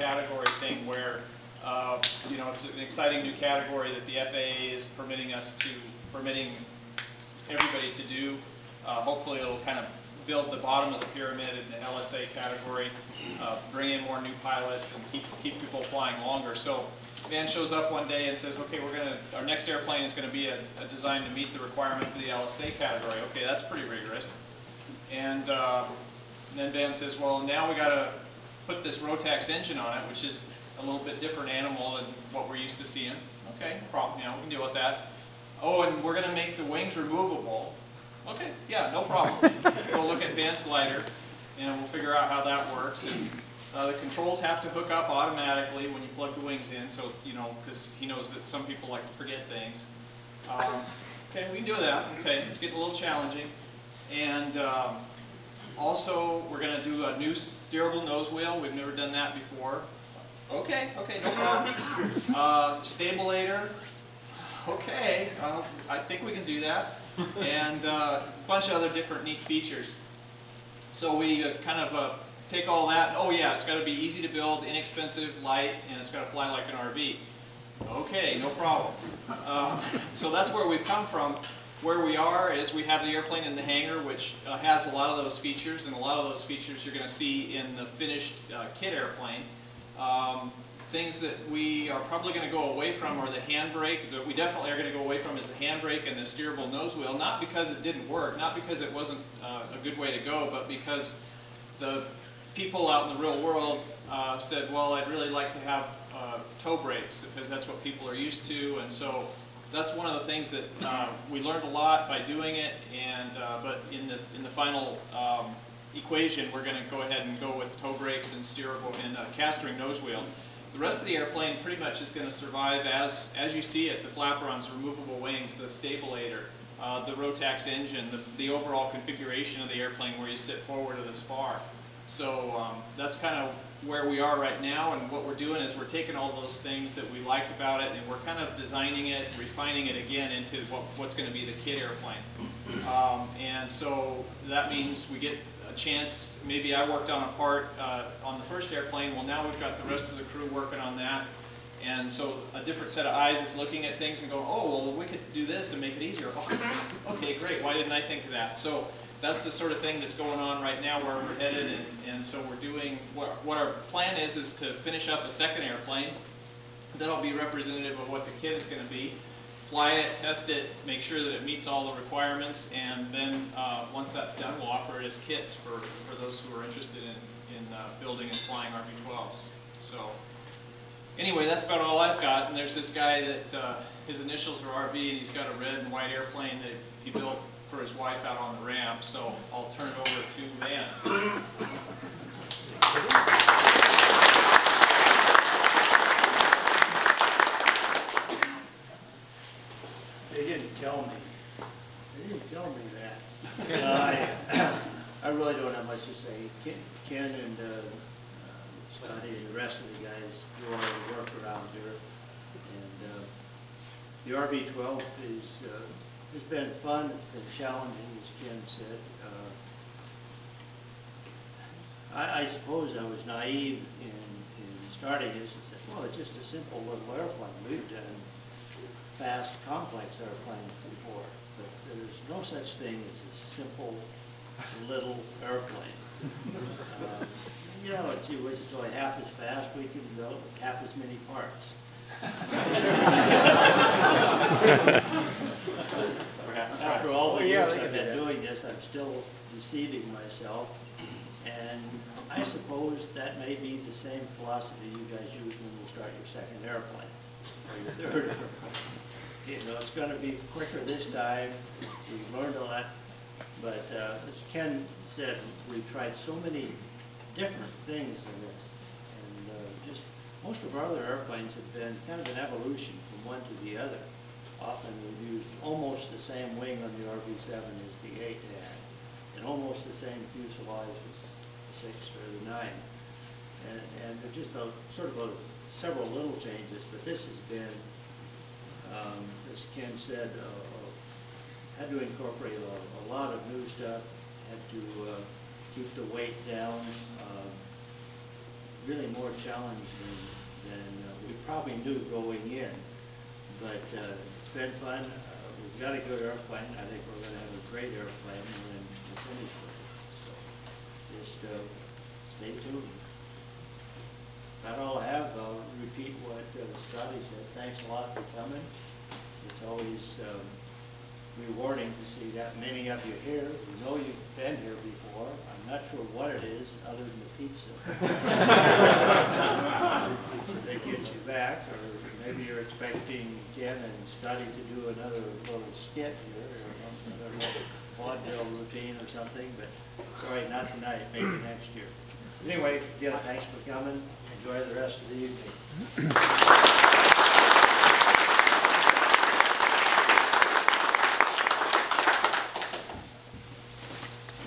category thing where you know, it's an exciting new category that the FAA is permitting everybody to do. Hopefully it'll kind of build the bottom of the pyramid in the LSA category, bring in more new pilots and keep people flying longer. So Van shows up one day and says, okay, our next airplane is going to be a design to meet the requirements of the LSA category. Okay, that's pretty rigorous. And then Van says, well, now we got to put this Rotax engine on it, which is a little bit different animal than what we're used to seeing. Okay, no problem, you know, we can deal with that. Oh, and we're going to make the wings removable. Okay, yeah, no problem. Go look at Advanced Glider, and we'll figure out how that works. And the controls have to hook up automatically when you plug the wings in, so, you know, because he knows that some people like to forget things. Okay, we can do that. Okay, it's getting a little challenging. And also, we're going to do a new steerable nose wheel. We've never done that before. Okay, no problem. Stabulator. Okay, I think we can do that. And a bunch of other different neat features. So we kind of take all that, oh yeah, it's got to be easy to build, inexpensive, light, and it's got to fly like an RV. Okay, no problem. So that's where we've come from. Where we are is we have the airplane in the hangar, which has a lot of those features, and a lot of those features you're going to see in the finished kit airplane. Things that we are probably going to go away from are the handbrake. That we definitely are going to go away from is the handbrake and the steerable nose wheel, not because it didn't work, not because it wasn't a good way to go, but because the people out in the real world said, well, I'd really like to have toe brakes because that's what people are used to, and so that's one of the things that we learned a lot by doing it, and but in the final equation, we're going to go ahead and go with toe brakes and steerable and cast-ring nose wheel. The rest of the airplane pretty much is going to survive as you see it, the flaperons, removable wings, the stabulator, the Rotax engine, the overall configuration of the airplane where you sit forward of the spar. So that's kind of where we are right now, and what we're doing is we're taking all those things that we liked about it and we're kind of designing it, refining it again into what's going to be the kit airplane. And so that means we get a chance, maybe I worked on a part on the first airplane, well now we've got the rest of the crew working on that, and so a different set of eyes is looking at things and going, oh well we could do this and make it easier. Oh, okay, great, why didn't I think of that? So that's the sort of thing that's going on right now where we're headed, and so we're doing, what our plan is to finish up a second airplane that'll be representative of what the kit is going to be. Fly it, test it, make sure that it meets all the requirements, and then once that's done, we'll offer it as kits for those who are interested in building and flying RV-12s. So anyway, that's about all I've got. And there's this guy that his initials are RV, and he's got a red and white airplane that he built for his wife out on the ramp. So I'll turn it over to Van. They didn't tell me. They didn't tell me that. I really don't have much to say. Ken and Scotty and the rest of the guys do all the work around here. And the RV-12 has been fun. It's been challenging, as Ken said. I suppose I was naive in starting this and said, well, it's just a simple little airplane. We've done fast, complex airplanes before, but there's no such thing as a simple little airplane. You know, gee whiz, it's only half as fast. We can build half as many parts. After all the years I've been doing this, I'm still deceiving myself, and I suppose that may be the same philosophy you guys use when you start your second airplane or your third airplane. You know, it's going to be quicker this time. We've learned a lot, but as Ken said, we've tried so many different things in this, and just most of our other airplanes have been kind of an evolution from one to the other. Often we've used almost the same wing on the RV-7 as the 8 had, and almost the same fuselage as the 6 or the 9, and they're just sort of several little changes, but this has been, as Ken said, had to incorporate a lot of new stuff, had to keep the weight down. really more challenge than we probably knew going in. But it's been fun. We've got a good airplane. I think we're going to have a great airplane when we finish with it. So just stay tuned. That's all I have. I'll repeat what Scotty said. Thanks a lot for coming. It's always rewarding to see that many of you here. We know you've been here before. I'm not sure what it is other than the pizza. They get you back, or maybe you're expecting Ken and Scotty to do another little skit here, or another little vaudeville routine or something, but sorry, not tonight, maybe next year. Anyway, again, thanks for coming. Enjoy the rest of the evening.